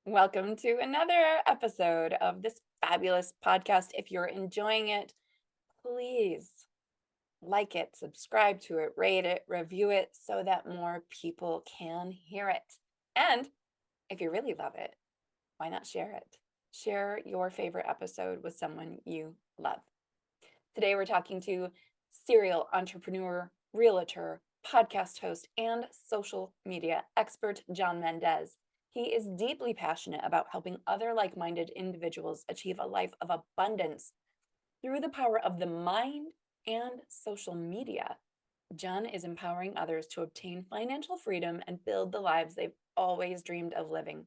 Welcome to another episode of this fabulous podcast. If you're enjoying it, please like it, subscribe to it, rate it, review it so that more people can hear it. And if you really love it, why not share it? Share your favorite episode with someone you love. Today, we're talking to serial entrepreneur, realtor, podcast host, and social media expert John Mendez. He is deeply passionate about helping other like minded individuals achieve a life of abundance through the power of the mind and social media. John is empowering others to obtain financial freedom and build the lives they've always dreamed of living.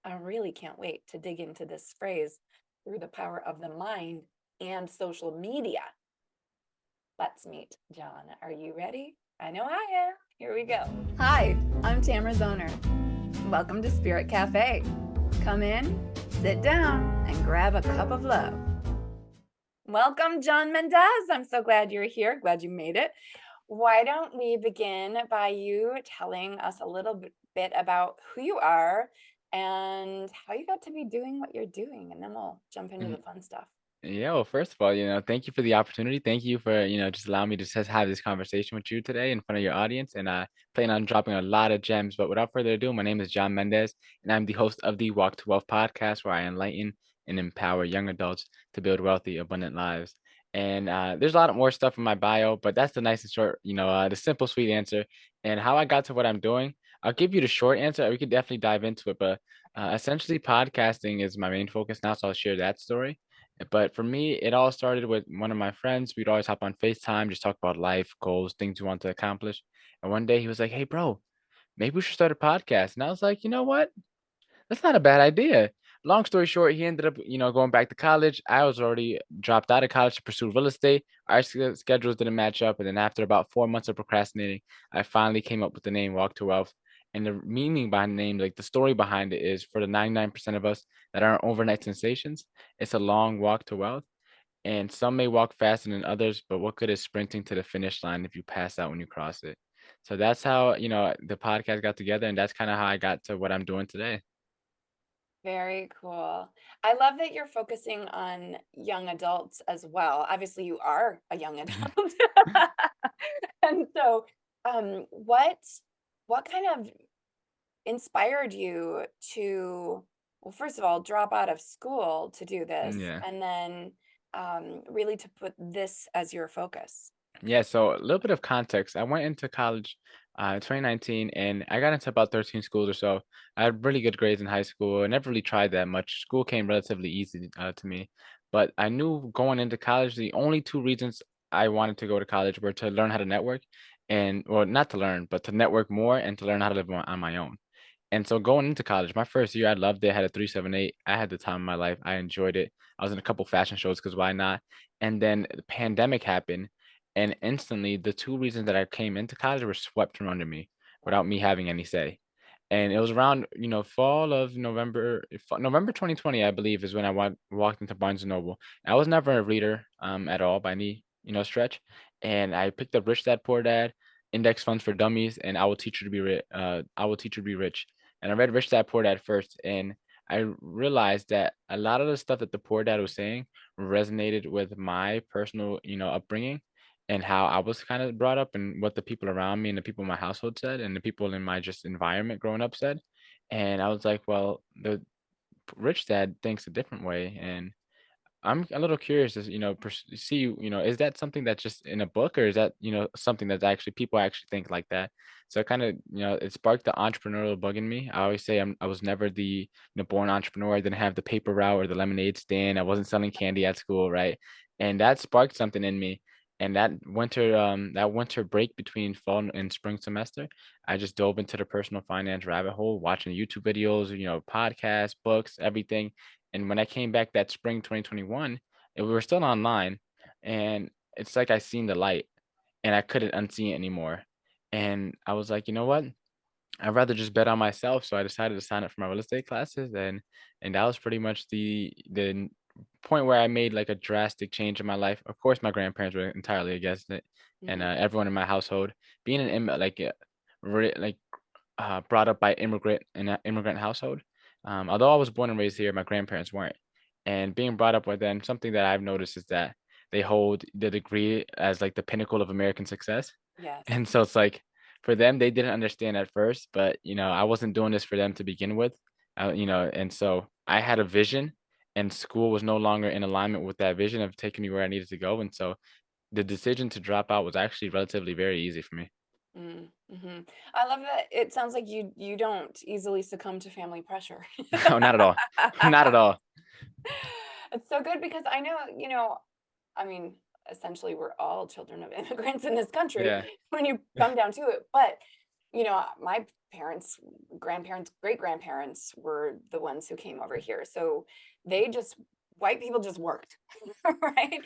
I really can't wait to dig into this phrase through the power of the mind and social media. Let's meet John. Are you ready? I know I am. Here we go. Hi, I'm Tamara Zoner. Welcome to Spirit Cafe. Come in, sit down, and grab a cup of love. Welcome, John Mendez. I'm so glad you're here. Glad you made it. Why don't we begin by you telling us a little bit about who you are and how you got to be doing what you're doing, and then we'll jump into the Mhm. fun stuff. Yeah, well, first of all, thank you for the opportunity. Thank you for, just allowing me to just have this conversation with you today in front of your audience. And plan on dropping a lot of gems. But without further ado, my name is John Mendez, and I'm the host of the Walk to Wealth podcast, where I enlighten and empower young adults to build wealthy, abundant lives. And there's a lot more stuff in my bio, but that's the nice and short, the simple, sweet answer. And how I got to what I'm doing, I'll give you the short answer. We could definitely dive into it, but essentially, podcasting is my main focus now, so I'll share that story. But for me, it all started with one of my friends. We'd always hop on FaceTime, just talk about life, goals, things we want to accomplish. And one day he was like, "Hey, bro, maybe we should start a podcast." And I was like, "You know what? That's not a bad idea." Long story short, he ended up, going back to college. I was already dropped out of college to pursue real estate. Our schedules didn't match up. And then after about 4 months of procrastinating, I finally came up with the name Walk to Wealth. And the meaning behind the name, like the story behind it is for the 99% of us that aren't overnight sensations, it's a long walk to wealth. And some may walk faster than others, but what good is sprinting to the finish line if you pass out when you cross it? So that's how, the podcast got together. And that's kind of how I got to what I'm doing today. Very cool. I love that you're focusing on young adults as well. Obviously, you are a young adult. And so, what kind of inspired you to, well, first of all, drop out of school to do this, Yeah. and then really to put this as your focus? Yeah, so a little bit of context. I went into college 2019 and I got into about 13 schools or so. I had really good grades in high school. I never really tried that much. School came relatively easy to me. But I knew going into college, the only two reasons I wanted to go to college were to learn how to network and, well, not to learn, but to network more and to learn how to live on my own. And so going into college, my first year, I loved it. I had a 3.78. I had the time of my life. I enjoyed it. I was in a couple fashion shows because why not? And then the pandemic happened, and instantly the two reasons that I came into college were swept from under me without me having any say. And it was around, fall of November 2020, I believe, is when I walked into Barnes and Noble. I was never a reader at all by any, stretch. And I picked up Rich Dad Poor Dad, Index Funds for Dummies, and I Will Teach You to Be Rich. And I read Rich Dad Poor Dad first, and I realized that a lot of the stuff that the poor dad was saying resonated with my personal, upbringing and how I was kind of brought up and what the people around me and the people in my household said and the people in my just environment growing up said. And I was like, well, the rich dad thinks a different way. And I'm a little curious to, see, is that something that's just in a book or is that, something that actually people actually think like that? So kind of, it sparked the entrepreneurial bug in me. I always say I was never the, born entrepreneur. I didn't have the paper route or the lemonade stand. I wasn't selling candy at school, right? And that sparked something in me. And that winter break between fall and spring semester, I just dove into the personal finance rabbit hole, watching YouTube videos, podcasts, books, everything. And when I came back that spring 2021, and we were still online, and it's like I seen the light and I couldn't unsee it anymore. And I was like, you know what? I'd rather just bet on myself. So I decided to sign up for my real estate classes, and that was pretty much the point where I made like a drastic change in my life. Of course, my grandparents were entirely against it, and Mhm. everyone in my household, like brought up by immigrant in an immigrant household. Although I was born and raised here, my grandparents weren't. And being brought up with them, something that I've noticed is that they hold the degree as like the pinnacle of American success. Yes. And so it's like for them, they didn't understand at first, but I wasn't doing this for them to begin with. And so I had a vision and school was no longer in alignment with that vision of taking me where I needed to go. And so the decision to drop out was actually relatively very easy for me. Mm, mhm. I love that it sounds like you don't easily succumb to family pressure. No, not at all. Not at all. It's so good because I know, I mean, essentially we're all children of immigrants in this country Yeah. when you come down to it. But, my parents, grandparents, great grandparents were the ones who came over here. So they just, white people just worked, right?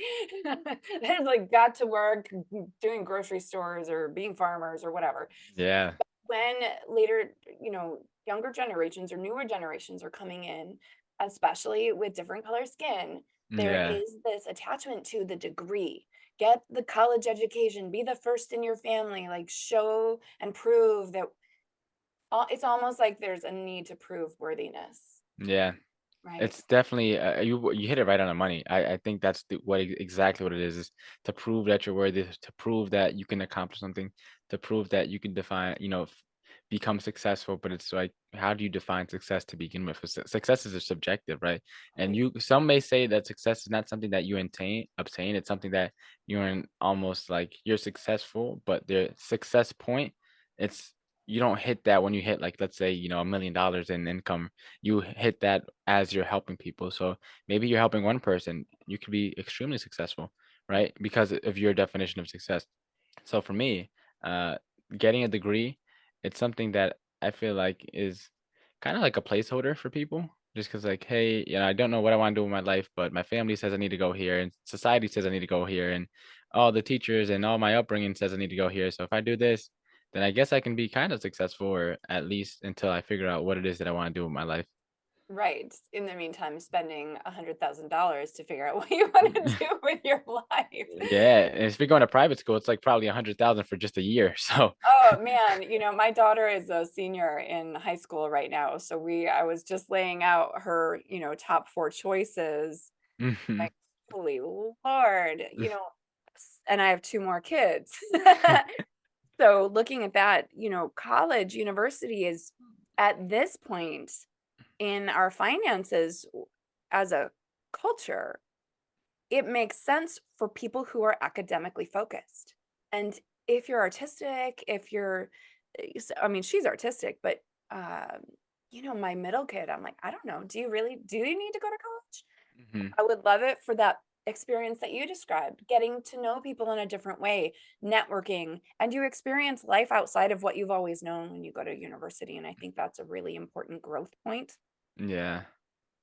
They just like got to work doing grocery stores or being farmers or whatever. Yeah. When later, younger generations or newer generations are coming in, especially with different color skin, there Yeah. is this attachment to the degree. Get the college education, be the first in your family, like show and prove that it's almost like there's a need to prove worthiness, Yeah. right? It's definitely you hit it right on the money. I think that's exactly what it is to prove that you're worthy, to prove that you can accomplish something, to prove that you can define, become successful. But it's like, how do you define success to begin with? 'Cause success is a subjective, right? And Right. some may say that success is not something that you obtain. It's something that you're in almost like you're successful, but the success point, it's you don't hit that when you hit like let's say $1 million in income. You hit that as you're helping people. So maybe you're helping one person, you could be extremely successful, Mm. right? Because of your definition of success. So for me, uh, getting a degree, it's something that I feel like is kind of like a placeholder for people. Just because, like, hey, I don't know what I want to do with my life, but my family says I need to go here, and society says I need to go here, and all the teachers and all my upbringing says I need to go here. So if I do this, then I guess I can be kind of successful, or at least until I figure out what it is that I want to do with my life. Right. In the meantime, spending $100,000 to figure out what you want to do with your life. Yeah, and if you're going to private school, it's like probably 100,000 for just a year. So, Oh man, my daughter is a senior in high school right now. So I was just laying out her, top four choices. mhm. Like, holy Lord, and I have two more kids. So looking at that, college, university is at this point in our finances as a culture, it makes sense for people who are academically focused. And if you're artistic, if you're, I mean, she's artistic, but, um, my middle kid, I'm like, I don't know. Do you need to go to college? Mhm. I would love it for that experience that you described, getting to know people in a different way, networking, and you experience life outside of what you've always known when you go to university. And I think that's a really important growth point. Yeah.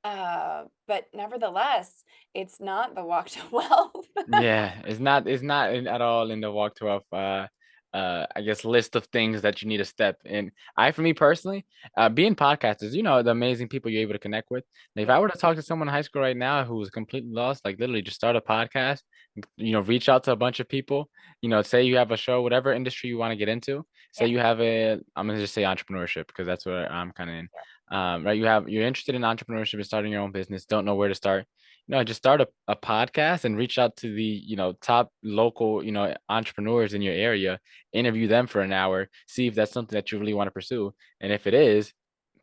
But nevertheless, it's not the walk to wealth. Yeah, it's not at all in the walk to wealth, I guess list of things that you need to step in. For me personally, being podcasters, the amazing people you're able to connect with. Like, if I Yeah, were to talk to someone in high school right now who's completely lost, like literally just start a podcast, reach out to a bunch of people, say you have a show, whatever industry you want to get into. Say yeah, you have I'm gonna just say entrepreneurship because that's what I'm kind of in. sure. Right, you're interested in entrepreneurship and starting your own business, don't know where to start. Just start a podcast and reach out to the, top local, entrepreneurs in your area, interview them for an hour, see if that's something that you really want to pursue. And if it is,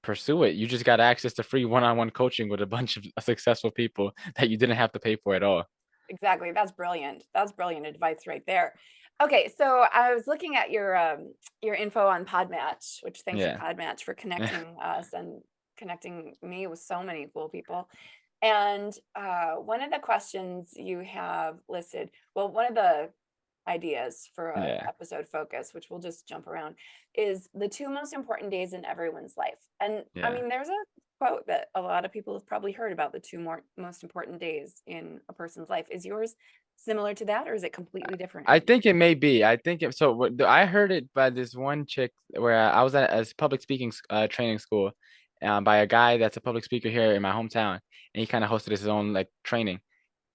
pursue it. You just got access to free one-on-one coaching with a bunch of successful people that you didn't have to pay for at all. Exactly. That's brilliant. That's brilliant advice right there. Okay, so I was looking at your info on Podmatch, which thank you Yeah. Podmatch for connecting us and connecting me with so many cool people. And one of the questions you have listed, well, one of the ideas for a Yeah. episode focus, which we'll just jump around, is the two most important days in everyone's life. And I Yeah. mean, there's a quote that a lot of people have probably heard about the most important days in a person's life. Is yours similar to that, or is it completely different? I think it may be. I think so. I heard it by this one chick where I was at a public speaking training school, by a guy that's a public speaker here in my hometown, and he kind of hosted his own like training.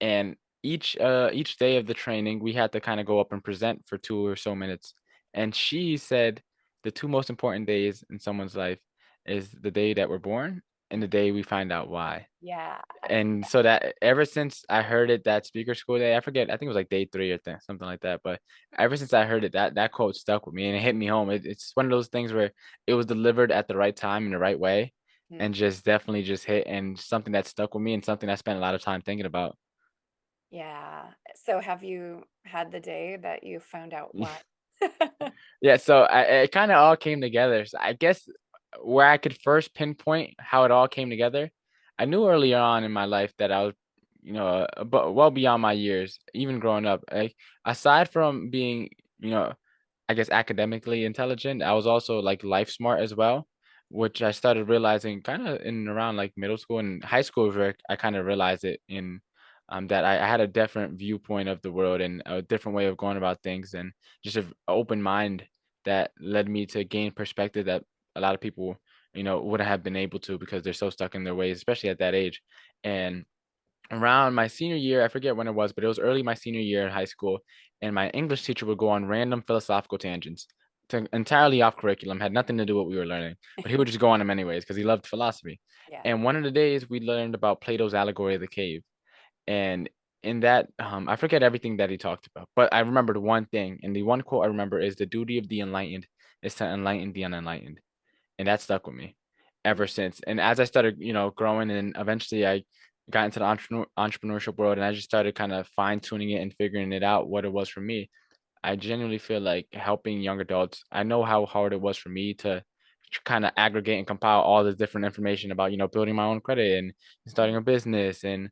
And each day of the training, we had to kind of go up and present for 2 or so minutes. And she said the two most important days in someone's life is the day that we're born and the day we find out why. Yeah. And so that ever since I heard it that speaker school day, I forget, I think it was like day 3 or something like that. But ever since I heard it, that quote stuck with me and it hit me home. It's one of those things where it was delivered at the right time in the right way, Mhm. and just definitely just hit, and something that stuck with me and something I spent a lot of time thinking about. Yeah. So have you had the day that you found out why? Yeah, so it kind of all came together. So I guess where I could first pinpoint how it all came together, I knew earlier on in my life that I was, but well beyond my years, even growing up. Like, aside from being, you know, I guess academically intelligent, I was also like life smart as well, which I started realizing kind of in around like middle school and high school where I kind of realized it in that I had a different viewpoint of the world and a different way of going about things, and just an open mind that led me to gain perspective that a lot of people, wouldn't have been able to because they're so stuck in their ways, especially at that age. And around my senior year, I forget when it was, but it was early my senior year in high school, and my English teacher would go on random philosophical tangents to entirely off curriculum, had nothing to do with what we were learning, but he would just go on them anyways because he loved philosophy. Yeah. And one of the days we learned about Plato's allegory of the cave. And in that, I forget everything that he talked about, but I remembered one thing, and the one quote I remember is the duty of the enlightened is to enlighten the unenlightened. And that stuck with me Mm. ever since. And as I started, growing, and eventually I got into the entrepreneurship world, and I just started kind of fine tuning it and figuring it out what it was for me. I genuinely feel like helping young adults. I know how hard it was for me to kind of aggregate and compile all this different information about, building my own credit and starting Mhm. a business and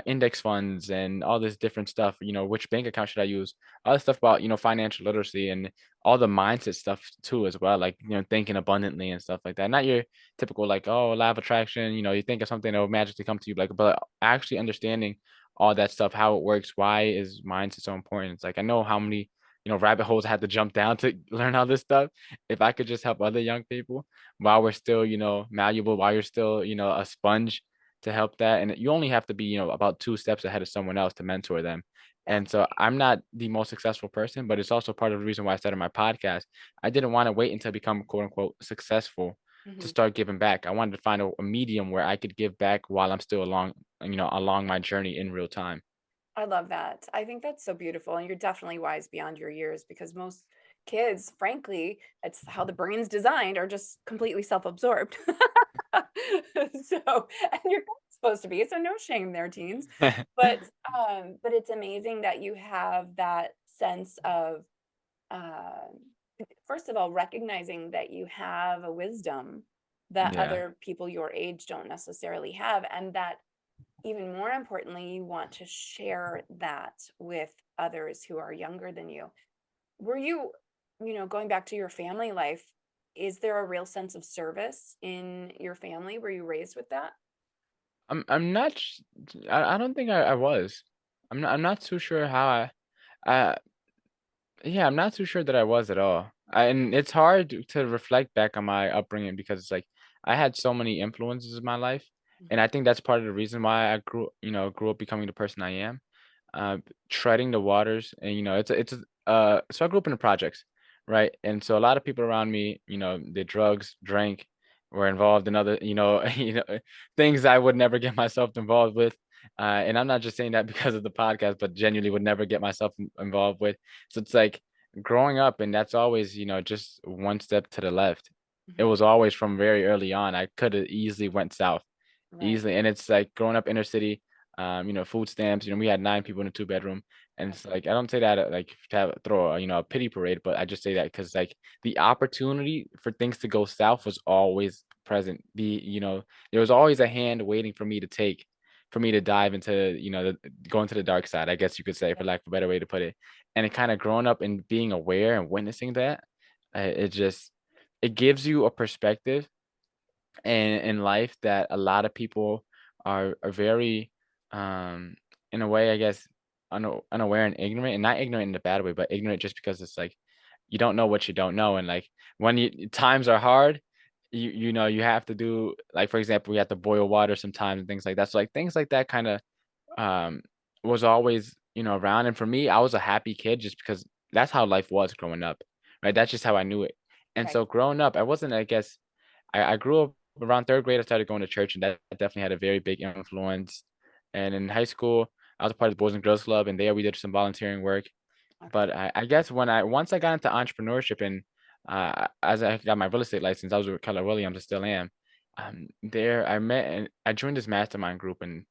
index funds and all this different stuff. Which bank account should I use? All this stuff about, financial literacy and all the mindset stuff too, as well. Like, thinking abundantly and stuff like that. Not your typical like, oh, law of attraction. You think of something that will magically come to you, like, but actually understanding all that stuff, how it works, why is mindset so important. It's like I know how many rabbit holes I had to jump down to learn all this stuff. If I could just help other young people while we're still, malleable, while you're still, a sponge to help that. And you only have to be, about 2 steps ahead of someone else to mentor them. And That's so I'm not the most successful person, but it's also part of the reason why I started my podcast. I didn't want to wait until I become quote unquote successful to mhm. start giving back. I wanted to find a medium where I could give back while I'm still along my journey in real time. I love that. I think that's so beautiful. And you're definitely wise beyond your years because most kids, frankly, it's how the brain's designed, are just completely self-absorbed. So, and you're supposed to be, so no shame there, teens. But it's amazing that you have that sense of um, first of all, recognizing that you have a wisdom that Yeah. other people your age don't necessarily have, and that even more importantly, you want to share that with others who are younger than you. Were you, going back to your family life, is there a real sense of service in your family? Were you raised with that? I'm not I don't think I was. I'm not too sure how I yeah, I'm not too sure that I was at all. And it's hard to reflect back on my upbringing because it's like I had so many influences in my life, and Mhm. I think that's part of the reason why I grew up becoming the person I am, uh, treading the waters. And so I grew up in the projects, right? And so a lot of people around me, did drugs, drank, were involved in other, things I would never get myself involved with. And I'm not just saying that because of the podcast, but genuinely would never get myself involved with. So it's like growing up, and that's always, just one step to the left. It Mhm. was always from very early on. I could have easily went south Right. easily. And it's like growing up inner city, food stamps, we had 9 people in a 2 bedroom. And it's like, I don't say that like to throw a, a pity parade, but I just say that because like the opportunity for things to go south was always present. There was always a hand waiting for me to take, for me to dive into, go into the dark side, I guess you could say, Yeah. for lack of a better way to put it. And it kind of growing up and being aware and witnessing that, it just, it gives you a perspective in life that a lot of people are very in a way, I guess, unaware and ignorant, and not ignorant in a bad way, but ignorant just because it's like you don't know what you don't know. And like when times are hard, you have to do, like, for example, we have to boil water sometimes and things like that. So like things like that kind of um was always, around. And for me, I was a happy kid just because that's how life was growing up, right? That's just how I knew it. And Right. so growing up, I wasn't, I guess, I grew up around third grade, I started going to church, and that definitely had a very big influence. And in high school, I was a part of the Boys and Girls Club, and there we did some volunteering work. Okay. But I guess once I got into entrepreneurship and as I got my real estate license, I was with Keller Williams, I still am. There I met and I joined this mastermind group, and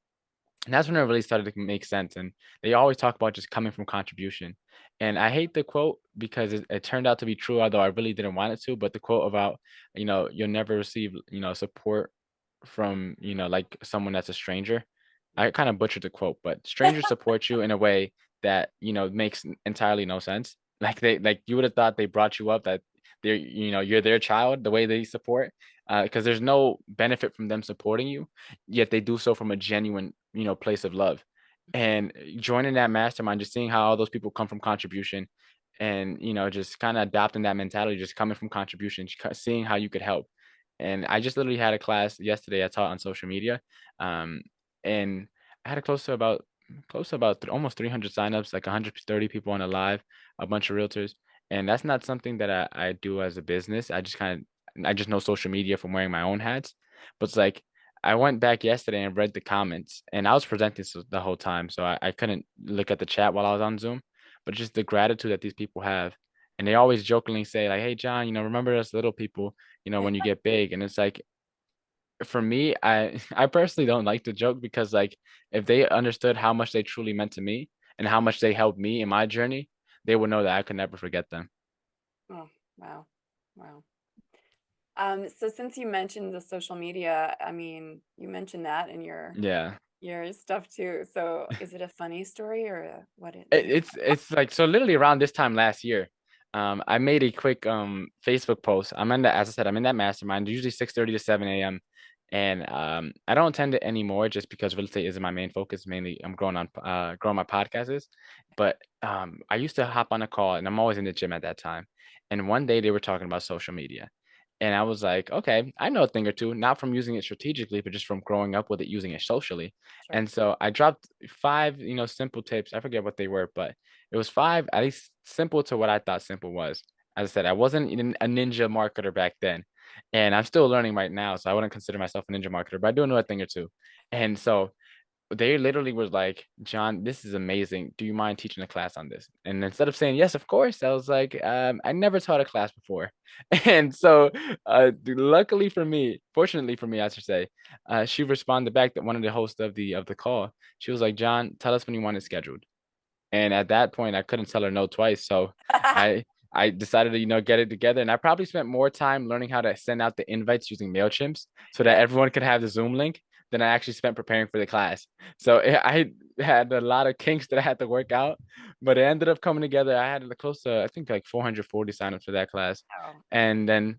that's when it really started to make sense. And they always talk about just coming from contribution. And I hate the quote because it turned out to be true, although I really didn't want it to. But the quote about, you'll never receive, support from, like someone that's a stranger. I kind of butchered the quote, but strangers support you in a way that, makes entirely no sense. Like you would have thought they brought you up, that you're their child, the way they support, because there's no benefit from them supporting you, yet they do so from a genuine, place of love. And joining that mastermind, just seeing how all those people come from contribution, and just kind of adopting that mentality, just coming from contribution, seeing how you could help. And I just literally had a class yesterday I taught on social media, um, and I had a almost 300 signups, like 130 people on a live, a bunch of realtors. And that's not something that I do as a business. I just know social media from wearing my own hats. But it's like I went back yesterday and read the comments, and I was presenting the whole time, so I couldn't look at the chat while I was on Zoom. But just the gratitude that these people have. And they always jokingly say, like, hey John, remember us little people, when you get big. And it's like, for me, I personally don't like to joke, because like if they understood how much they truly meant to me and how much they helped me in my journey, they would know that I could never forget them. Oh, wow. Wow. So since you mentioned the social media, I mean, you mentioned that in Yeah. your stuff too. So is it a funny story or what is It's like, so literally around this time last year, I made a quick Facebook post. As I said, I'm in that mastermind, usually 6:30 to 7 a.m. And I don't attend it anymore just because real estate isn't my main focus. Mainly I'm growing my podcast is. But I used to hop on a call, and I'm always in the gym at that time. And one day they were talking about social media. And I was like, okay, I know a thing or two, not from using it strategically, but just from growing up with it, using it socially. Sure. And so I dropped five, simple tips. I forget what they were, but it was five, at least simple to what I thought simple was. As I said, I wasn't a ninja marketer back then, and I'm still learning right now, so I wouldn't consider myself a ninja marketer, but I do know a thing or two. And so they literally was like, John, this is amazing. Do you mind teaching a class on this? And instead of saying yes, of course, I was like, I never taught a class before. And so, luckily for me, fortunately for me, I should say, she responded back, that one of the hosts of the call, she was like, John, tell us when you want it scheduled. And at that point, I couldn't tell her no twice. So I I decided to, get it together. And I probably spent more time learning how to send out the invites using MailChimps so that Yeah. everyone could have the Zoom link than I actually spent preparing for the class. So I had a lot of kinks that I had to work out, but it ended up coming together. I had close to, I think, like 440 signups for that class. Oh, And then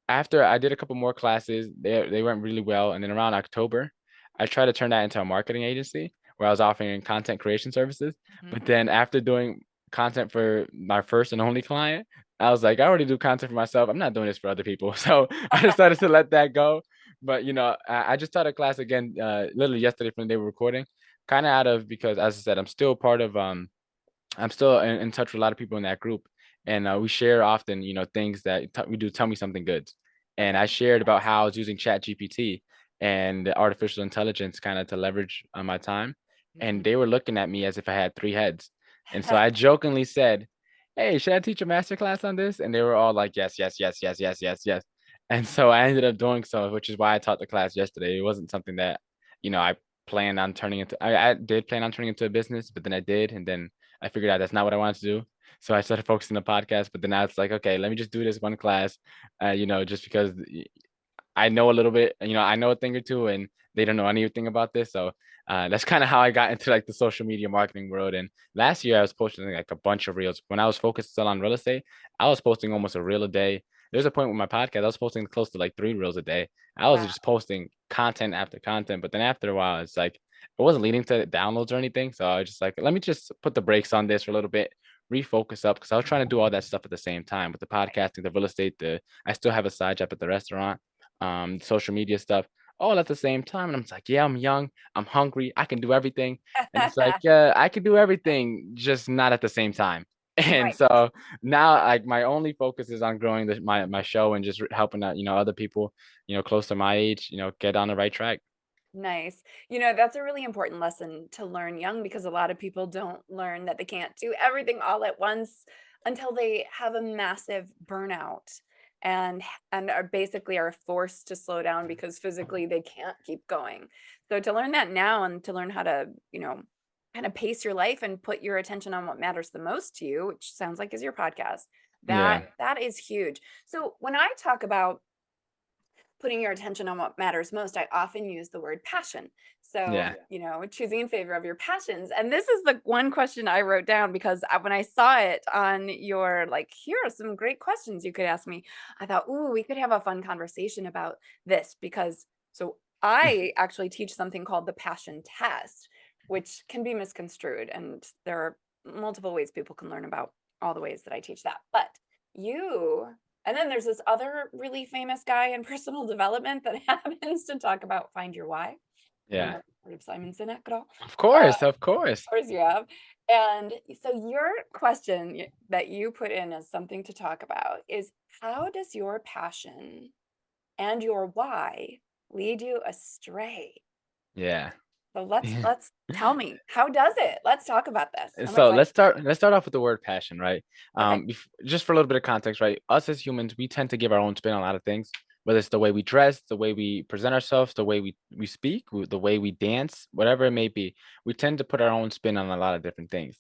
after I did a couple more classes, they went really well. And then around October, I tried to turn that into a marketing agency where I was offering content creation services. mhm. But then after doing content for my first and only client, I was like, I already do content for myself. I'm not doing this for other people. So I decided to let that go. But I just taught a class again, literally yesterday from the day we're recording, kind of out of, because as I said, I'm still in touch with a lot of people in that group, and we share often, things that we do. Tell me something good, and Okay. I shared about how I was using Chat GPT and artificial intelligence kind of to leverage on my time, Mhm. and they were looking at me as if I had three heads, and so I jokingly said, "Hey, should I teach a master class on this?" And they were all like, "Yes, yes, yes, yes, yes, yes, yes," and so I ended up doing so, which is why I taught the class yesterday. It wasn't something that, I planned on turning into. I did plan on turning into a business, but then I did, and then I figured out that's not what I wanted to do. So I started focusing on the podcast, but then now it's like, okay, let me just do this one class, just because I know a little bit, I know a thing or two, and they don't know anything about this. So that's kind of how I got into like the social media marketing world. And last year I was posting like a bunch of reels. When I was focused still on real estate, I was posting almost a reel a day. There's a point with my podcast, I was posting close to like 3 reels a day. I was Wow. just posting content after content. But then after a while, it's like it wasn't leading to downloads or anything. So I was just like, let me just put the brakes on this for a little bit, refocus up, because I was trying to do all that stuff at the same time with the podcasting, the real estate, I still have a side job at the restaurant, social media stuff, all at the same time. And I'm just like, yeah, I'm young, I'm hungry, I can do everything. And it's like, I can do everything, just not at the same time. And Right. so now like my only focus is on growing my show and just helping out, other people, close to my age, get on the right track. Nice. That's a really important lesson to learn young because a lot of people don't learn that they can't do everything all at once until they have a massive burnout and are basically are forced to slow down because physically they can't keep going. So to learn that now and to learn how to, kind of pace your life and put your attention on what matters the most to you, which sounds like is your podcast, Yeah. that is huge. So when I talk about putting your attention on what matters most, I often use the word passion. So, Yeah. choosing in favor of your passions. And this is the one question I wrote down because when I saw it on your, like, here are some great questions you could ask me, I thought, ooh, we could have a fun conversation about this because so I actually teach something called the passion test, which can be misconstrued. And there are multiple ways people can learn about all the ways that I teach that. But you and then there's this other really famous guy in personal development that happens to talk about find your why. I don't Yeah. know if you've heard of Simon Sinek at all. Of Uh, course, of course. of course you have. And so your question that you put in as something to talk about is how does your passion and your why lead you astray? Yeah. So let's tell me, how does it? Let's talk about this. I'm So excited. let's start off with the word passion, right? Okay. Just for a little bit of context, right? Us as humans, we tend to give our own spin on a lot of things, whether it's the way we dress, the way we present ourselves, the way we speak, the way we dance, whatever it may be. We tend to put our own spin on a lot of different things.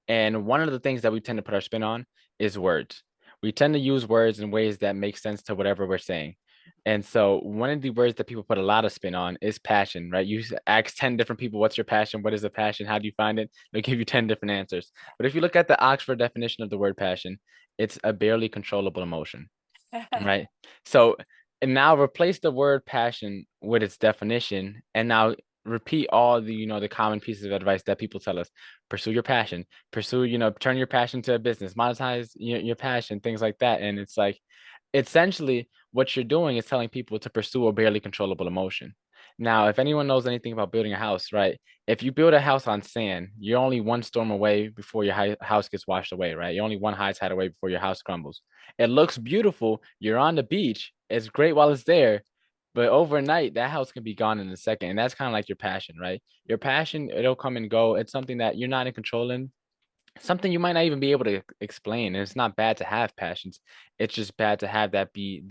And one of the things that we tend to put our spin on is words. We tend to use words in ways that make sense to whatever we're saying. And so one of the words that people put a lot of spin on is passion, right? Ask 10 different people, what's your passion? What is a passion? How do you find it? They'll give you 10 different answers. But if you look at the Oxford definition of the word passion, it's a barely controllable emotion, right? So, and now replace the word passion with its definition, and now repeat all the, the common pieces of advice that people tell us. Pursue your passion, pursue, turn your passion to a business, monetize your passion, things like that. And it's like, essentially what you're doing is telling people to pursue a barely controllable emotion. Now, if anyone knows anything about building a house, right? If you build a house on sand, you're only one storm away before your house gets washed away, right? You're only one high tide away before your house crumbles. It looks beautiful. You're on the beach. It's great while it's there. But overnight, that house can be gone in a second. And that's kind of like your passion, right? Your passion, it'll come and go. It's something that you're not in control in, something you might not even be able to explain. And it's not bad to have passions. It's just bad to have that be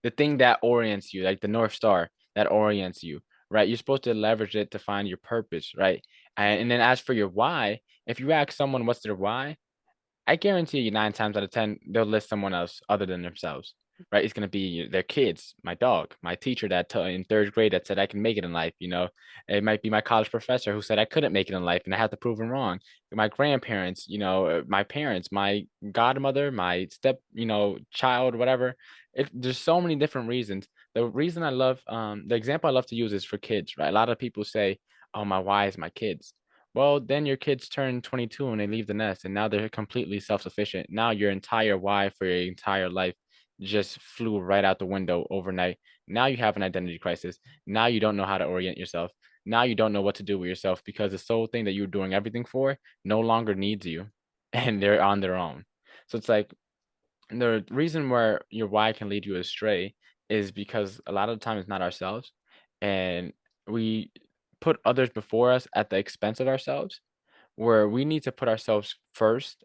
the thing that orients you, like the North Star that orients you, right? You're supposed to leverage it to find your purpose, right? And then as for your why, if you ask someone what's their why, I guarantee you 9 times out of 10, they'll list someone else other than themselves, right? It's going to be their kids, my dog, my teacher that in third grade that said I can make it in life. It might be my college professor who said I couldn't make it in life and I had to prove him wrong. My grandparents, my parents, my godmother, my step, child, whatever. There's so many different reasons. The reason I love, the example I love to use is for kids, right? A lot of people say, oh, my why is my kids. Well, then your kids turn 22 and they leave the nest, and now they're completely self-sufficient. Now your entire why for your entire life just flew right out the window overnight. Now you have an identity crisis. Now you don't know how to orient yourself. Now you don't know what to do with yourself because the sole thing that you're doing everything for no longer needs you, and they're on their own. So it's like the reason where your why can lead you astray is because a lot of the time it's not ourselves, and we put others before us at the expense of ourselves, where we need to put ourselves first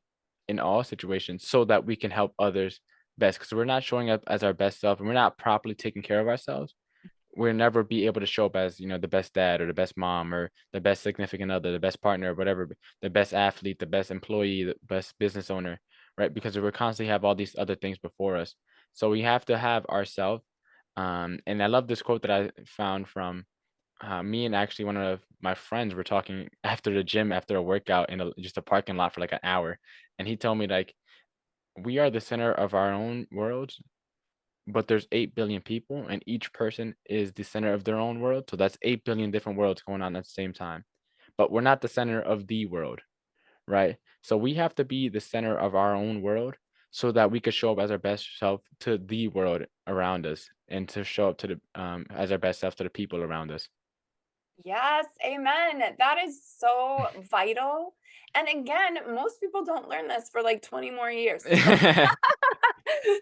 in all situations so that we can help others best, because we're not showing up as our best self and we're not properly taking care of ourselves, we'll never be able to show up as, the best dad or the best mom or the best significant other, the best partner, whatever, the best athlete, the best employee, the best business owner, right? Because we constantly have all these other things before us. So we have to have ourselves. And I love this quote that I found from me and actually one of my friends were talking after the gym, after a workout in just a parking lot for like an hour. And he told me, like, we are the center of our own world, but there's 8 billion people and each person is the center of their own world. So that's 8 billion different worlds going on at the same time. But we're not the center of the world, right? So we have to be the center of our own world so that we could show up as our best self to the world around us and to show up to the as our best self to the people around us. Yes, amen. That is so vital. And again, most people don't learn this for like 20 more years. So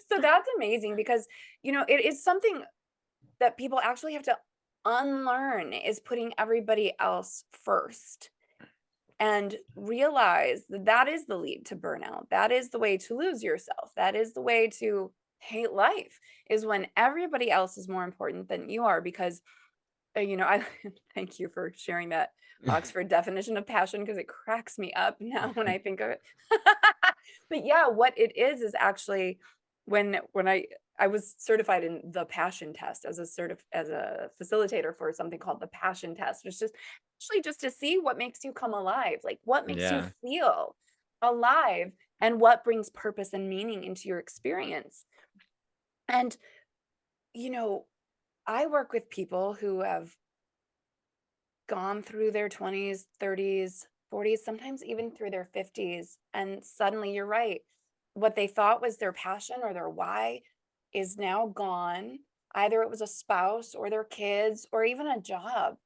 so that's amazing because it is something that people actually have to unlearn is putting everybody else first and realize that that is the lead to burnout. That is the way to lose yourself. That is the way to hate life is when everybody else is more important than you are because I thank you for sharing that Oxford definition of passion because it cracks me up now when I think of it. But yeah, what it is actually when I was certified in the passion test as as a facilitator for something called the passion test, which is actually just to see what makes you come alive, like what makes you Yeah. feel alive and what brings purpose and meaning into your experience. And you know, I work with people who have gone through their 20s, 30s, 40s, sometimes even through their 50s. And suddenly you're right. What they thought was their passion or their why is now gone. Either it was a spouse or their kids or even a job.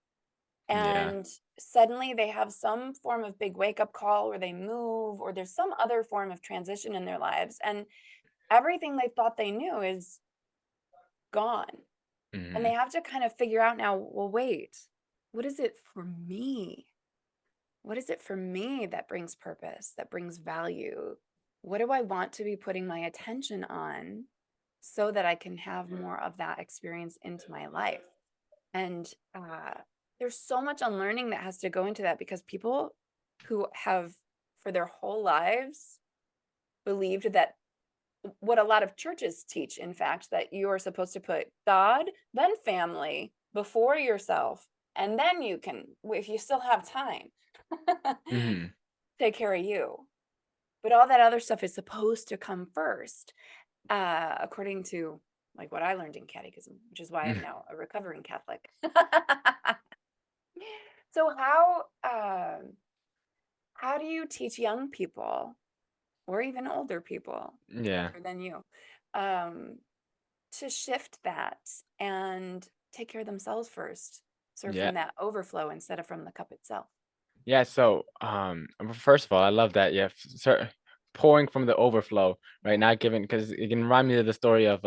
Yeah. And suddenly they have some form of big wake up call or they move or there's some other form of transition in their lives. And everything they thought they knew is gone. And they Mhm. have to kind of figure out now, well, wait, what is it for me? What is it for me that brings purpose, that brings value? What do I want to be putting my attention on so that I can have more of that experience into my life? And there's so much unlearning that has to go into that because people who have, for their whole lives, believed that what a lot of churches teach, in fact, that you are supposed to put God, then family before yourself, and then you can, if you still have time, Mhm. take care of you. But all that other stuff is supposed to come first, according to like what I learned in catechism, which is why I'm now a recovering Catholic. So how do you teach young people or even older people, Yeah. older than you, um, to shift that and take care of themselves first, serve Yeah. from that overflow instead of from the cup itself? Yeah, so first of all, I love that. Yeah, pouring from the overflow, right? Not giving, because it can remind me of the story of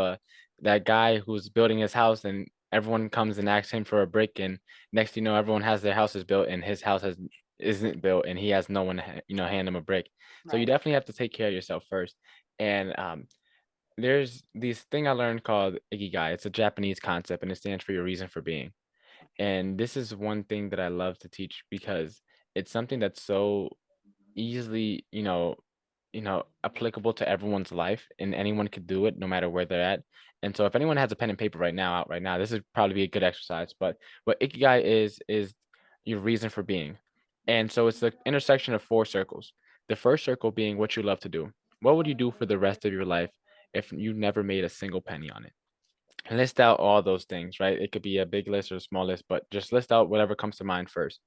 that guy who's building his house and everyone comes and asks him for a brick, and next you know everyone has their houses built and his house isn't built and he has no one to hand him a brick. So you Right. definitely have to take care of yourself first. And there's this thing I learned called ikigai. It's a Japanese concept and it stands for your reason for being. Okay. And this is one thing that I love to teach because it's something that's so easily, applicable to everyone's life and anyone could do it no matter where they're at. And so if anyone has a pen and paper out right now, this would probably be a good exercise. But what Ikigai is your reason for being. And so it's the intersection of four circles. The first circle being what you love to do. What would you do for the rest of your life if you never made a single penny on it? List out all those things, right? It could be a big list or a small list, but just list out whatever comes to mind first.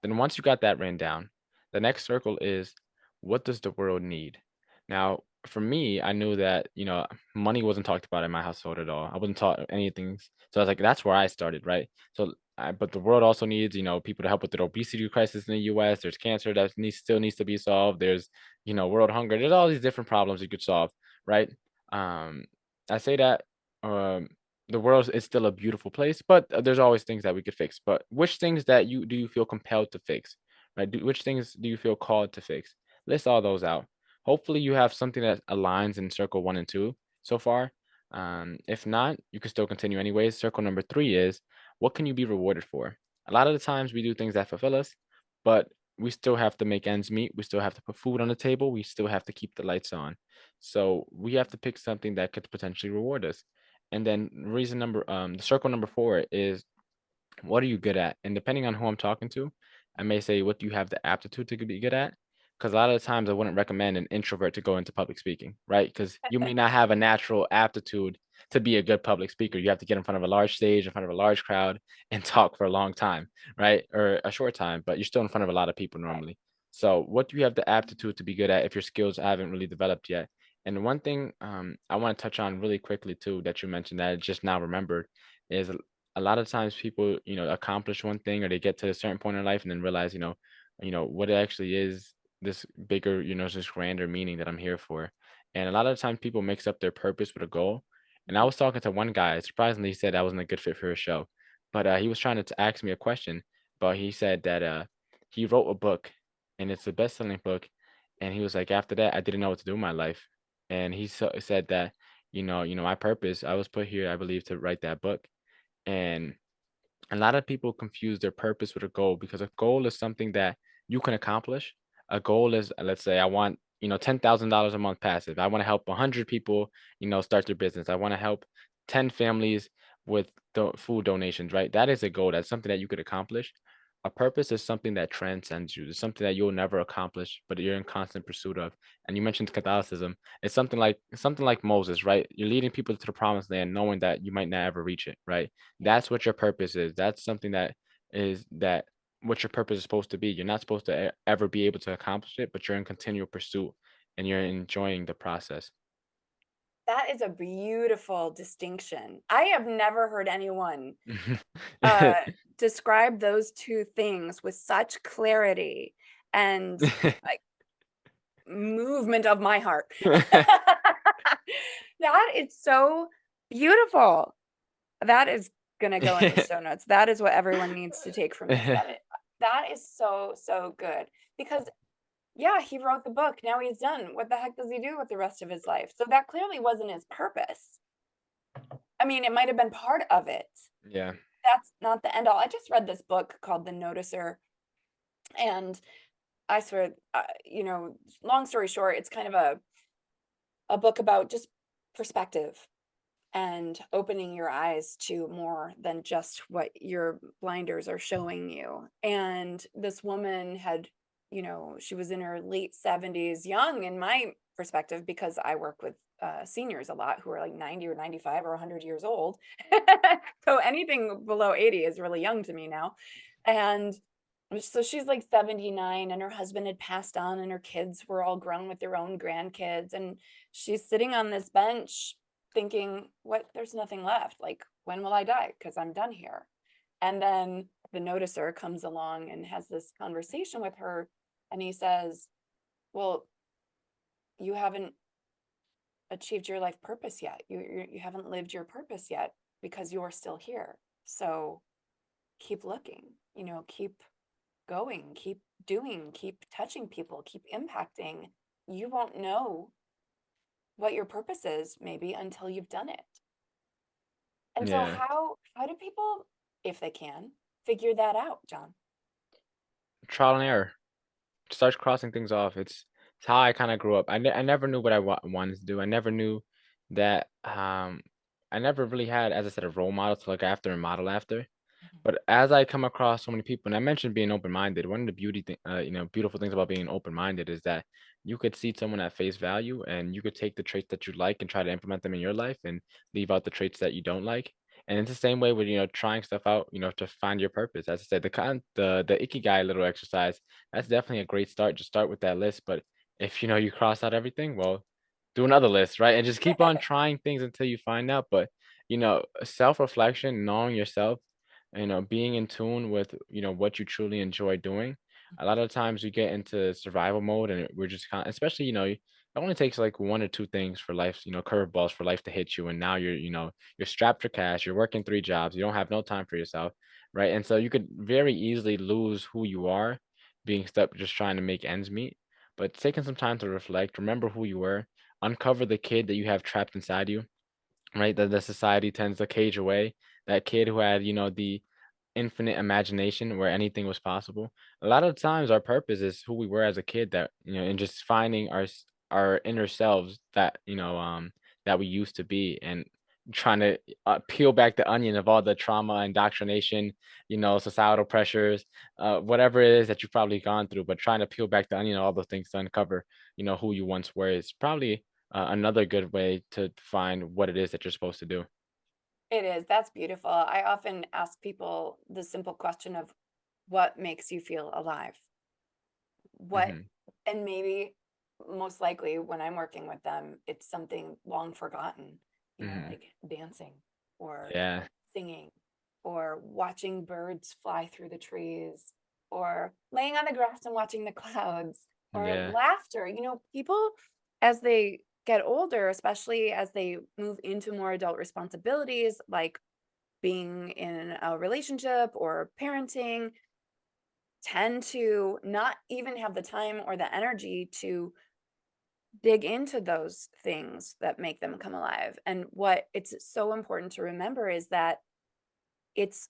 Then once you got that written down, the next circle is what does the world need? Now, for me, I knew that, money wasn't talked about in my household at all. I wasn't taught anything. So I was like, that's where I started, right? But the world also needs, people to help with the obesity crisis in the US. There's cancer that still needs to be solved. There's, world hunger. There's all these different problems you could solve, right? Um, I say that um the world is still a beautiful place, but there's always things that we could fix. But which things that you feel compelled to fix, right? Which things do you feel called to fix? List all those out. Hopefully, you have something that aligns in circle one and two so far. If not, you can still continue anyways. Circle number three is what can you be rewarded for? A lot of the times we do things that fulfill us, but we still have to make ends meet. We still have to put food on the table. We still have to keep the lights on. So we have to pick something that could potentially reward us. And then the circle number four is what are you good at? And depending on who I'm talking to, I may say, what do you have the aptitude to be good at? Because a lot of the times I wouldn't recommend an introvert to go into public speaking, right? Because you may not have a natural aptitude to be a good public speaker. You have to get in front of a large stage, in front of a large crowd, and talk for a long time, right? Or a short time, but you're still in front of a lot of people Right. normally. So, what do you have the aptitude to be good at if your skills haven't really developed yet? And one thing I want to touch on really quickly too that you mentioned that I just now remembered is a lot of times people, accomplish one thing or they get to a certain point in life and then realize, what it actually is this bigger, this grander meaning that I'm here for. And a lot of times people mix up their purpose with a goal. And I Mhm. was talking to one guy, surprisingly, he said I wasn't a good fit for his show. But he was trying to ask me a question, but he said that he wrote a book and it's a best-selling book. And he was like, after that, I didn't know what to do in my life. And said that, my purpose, I was put here, I believe, to write that book. And a lot of people confuse their purpose with a goal because a goal is something that you can accomplish. A goal is, let's say, I want, $10,000 a month passive. I want to help 100 people, start their business. I want to help 10 families with food donations, right? That is a goal. That's something that you could accomplish. A purpose is something that transcends you. It's something that you'll never accomplish, but you're in constant pursuit of. And you mentioned Catholicism. It's something like Moses, right? You're leading people to the promised land, knowing that you might not ever reach it, right? Yeah. That's what your purpose is. That's something that what your purpose is supposed to be. You're not supposed to ever be able to accomplish it, but you're in continual pursuit and you're enjoying the process. That is a beautiful distinction. I have never heard anyone, Yeah. uh, describe those 2 things with such clarity and, like, movement of my heart. That is so beautiful. That is gonna go in the show notes. That is what everyone needs to take from this. That is so, so good because, yeah, he wrote the book, now he's done. What the heck does he do with the rest of his life? So that clearly wasn't his purpose. I mean, it might have been part of it. Yeah. That's not the end all. I just read this book called The Noticer, and I swear, long story short, it's kind of a book about just perspective and opening your eyes to more than just what your blinders are showing you. And this woman had, she was in her late 70s, young in my perspective, because I work with seniors a lot who are like 90 or 95 or 100 years old. So anything below 80 is really young to me now. And so she's like 79 and her husband had passed on and her kids were all grown with their own grandkids. And she's sitting on this bench thinking, what, there's nothing left. Like, when will I die? Because I'm done here. And then the noticer comes along and has this conversation with her. And he says, well, you haven't achieved your life purpose yet. You haven't lived your purpose yet because you're still here. So keep looking, keep going, keep doing, keep touching people, keep impacting. You won't know what your purpose is maybe until you've done it. And so Yeah. how do people, if they can, figure that out, John? Trial and error. Start crossing things off. It's how I kinda grew up. I never knew what I wanted to do. I never knew that, I never really had, as I said, a role model to look after and model after. Mhm. But as I come across so many people, and I mentioned being open-minded, one of the beautiful things about being open-minded is that you could see someone at face value and you could take the traits that you like and try to implement them in your life and leave out the traits that you don't like. And it's the same way with, trying stuff out, to find your purpose. As I said, the Ikigai little exercise, that's definitely a great start. Just start with that list. But if you cross out everything, well, do another list, right? And just keep on trying things until you find out. But self-reflection, knowing yourself, being in tune with, what you truly enjoy doing. A lot of times we get into survival mode and we're just especially, it only takes like one or two things for life, curveballs for life to hit you. And now you're strapped for cash, you're working three jobs, you don't have no time for yourself, right? And so you could very easily lose who you are being stuck just trying to make ends meet. But taking some time to reflect, remember who you were, uncover the kid that you have trapped inside you, right? That the society tends to cage away. That kid who had, the infinite imagination where anything was possible. A lot of times our purpose is who we were as a kid that, and just finding our inner selves that, that we used to be and trying to peel back the onion of all the trauma, indoctrination, societal pressures, whatever it is that you've probably gone through, but trying to peel back the onion of all those things to uncover, who you once were is probably another good way to find what it is that you're supposed to do. It is. That's beautiful. I often ask people the simple question of what makes you feel alive? What, Hmm. and maybe most likely when I'm working with them, it's something long forgotten, Hmm. like dancing or Yeah. singing or watching birds fly through the trees, or laying on the grass and watching the clouds, or Yeah. laughter. People, as they get older, especially as they move into more adult responsibilities, like being in a relationship or parenting, tend to not even have the time or the energy to dig into those things that make them come alive. And what it's so important to remember is that it's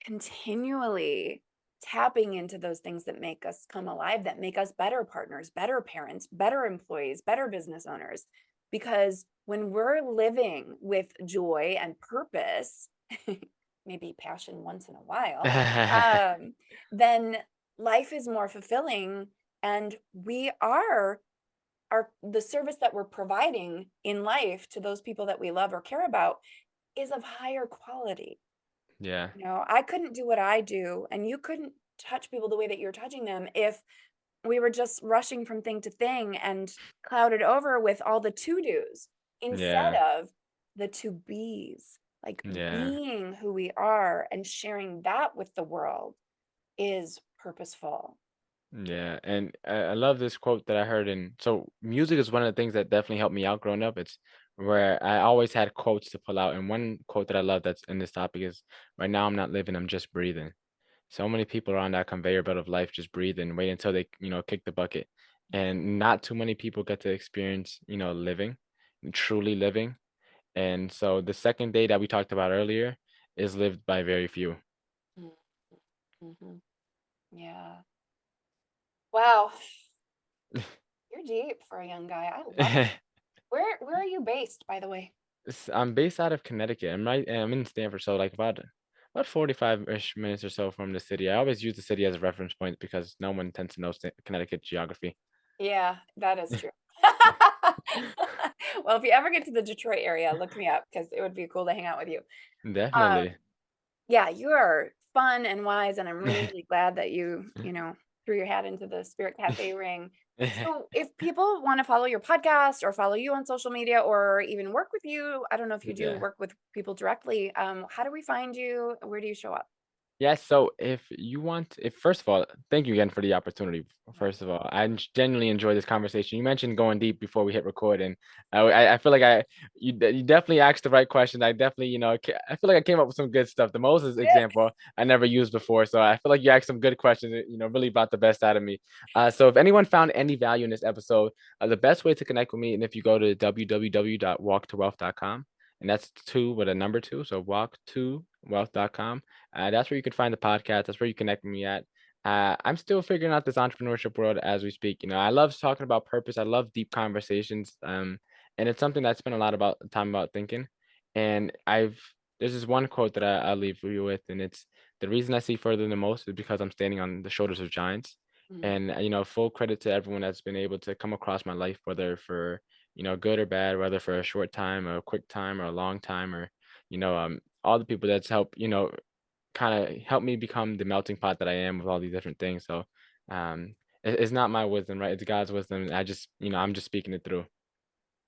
continually tapping into those things that make us come alive, that make us better partners, better parents, better employees, better business owners. Because when we're living with joy and purpose, maybe passion once in a while, then life is more fulfilling, and we are the service that we're providing in life to those people that we love or care about is of higher quality. Yeah. I couldn't do what I do, and you couldn't touch people the way that you're touching them if we were just rushing from thing to thing and clouded over with all the to-dos instead Yeah. of the to-bes. Like, Yeah. being who we are and sharing that with the world is purposeful. Yeah, and I love this quote that I heard. And so music is one of the things that definitely helped me out growing up. It's where I always had quotes to pull out, and one quote that I love that's in this topic is, "Right now I'm not living, I'm just breathing." So many people are on that conveyor belt of life, just breathing, wait until they, kick the bucket, and not too many people get to experience, living, truly living. And so the second day that we talked about earlier is lived by very few. Mm. Mhm. Yeah. Wow. You're deep for a young guy. I love it. Where are you based, by the way? I'm based out of Connecticut. I'm in Stanford, so like about 45-ish minutes or so from the city. I always use the city as a reference point because no one tends to know Connecticut geography. Yeah, that is true. Well, if you ever get to the Detroit area, look me up because it would be cool to hang out with you. Um, Definitely. yeah, you are fun and wise, and I'm really, really glad that you threw your hat into the Spirit Cafe ring. So, if people want to follow your podcast or follow you on social media or even work with you, I don't know if you do Yeah. work with people directly. How do we find you? Where do you show up? Yes, so if you want, if first of all, thank you again for the opportunity. Yeah. First of all, genuinely enjoy this conversation. You mentioned going deep before we hit record, and I feel like you definitely asked the right question. I definitely, I feel like I came up with some good stuff. The Moses example I never used before, so I feel like you asked some good questions. Really brought the best out of me. So if anyone found any value in this episode, the best way to connect with me, and if you go to www.walktowealth.com, and that's two with a number two, so walk2wealth.com. That's where you can find the podcast. That's where you connect with me at. I'm still figuring out this entrepreneurship world as we speak. I love talking about purpose. I love deep conversations. And it's something that I spend a lot about time about thinking. And there's this one quote that I'll leave you with, and it's, the reason I see further than most is because I'm standing on the shoulders of giants. Mm. And full credit to everyone that's been able to come across my life, whether for good or bad, whether for a short time, or a quick time, or a long time, or all the people that's helped kind of helped me become the melting pot that I am with all these different things. So it's not my wisdom, right? It's God's wisdom. I just, I'm just speaking it through.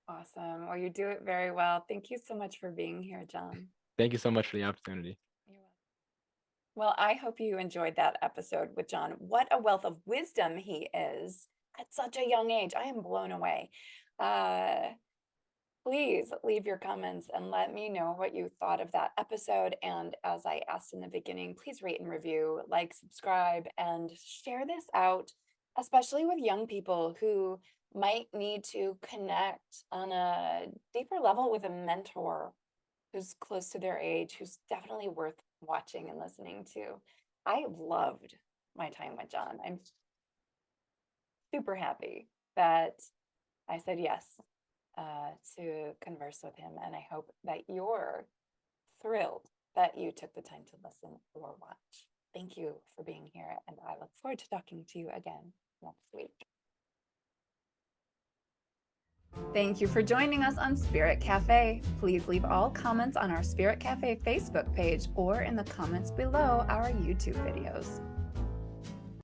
Awesome. Well, you do it very well. Thank you so much for being here, John. Thank you so much for the opportunity. You're welcome. Well, I hope you enjoyed that episode with John. What a wealth of wisdom he is at such a young age. I am blown away. Uh, Please leave your comments and let me know what you thought of that episode. And as I asked in the beginning, please rate and review, like, subscribe, and share this out, especially with young people who might need to connect on a deeper level with a mentor who's close to their age, who's definitely worth watching and listening to. I loved my time with John. I'm super happy that I said yes to converse with him. And I hope that you're thrilled that you took the time to listen or watch. Thank you for being here. And I look forward to talking to you again next week. Thank you for joining us on Spirit Cafe. Please leave all comments on our Spirit Cafe Facebook page or in the comments below our YouTube videos.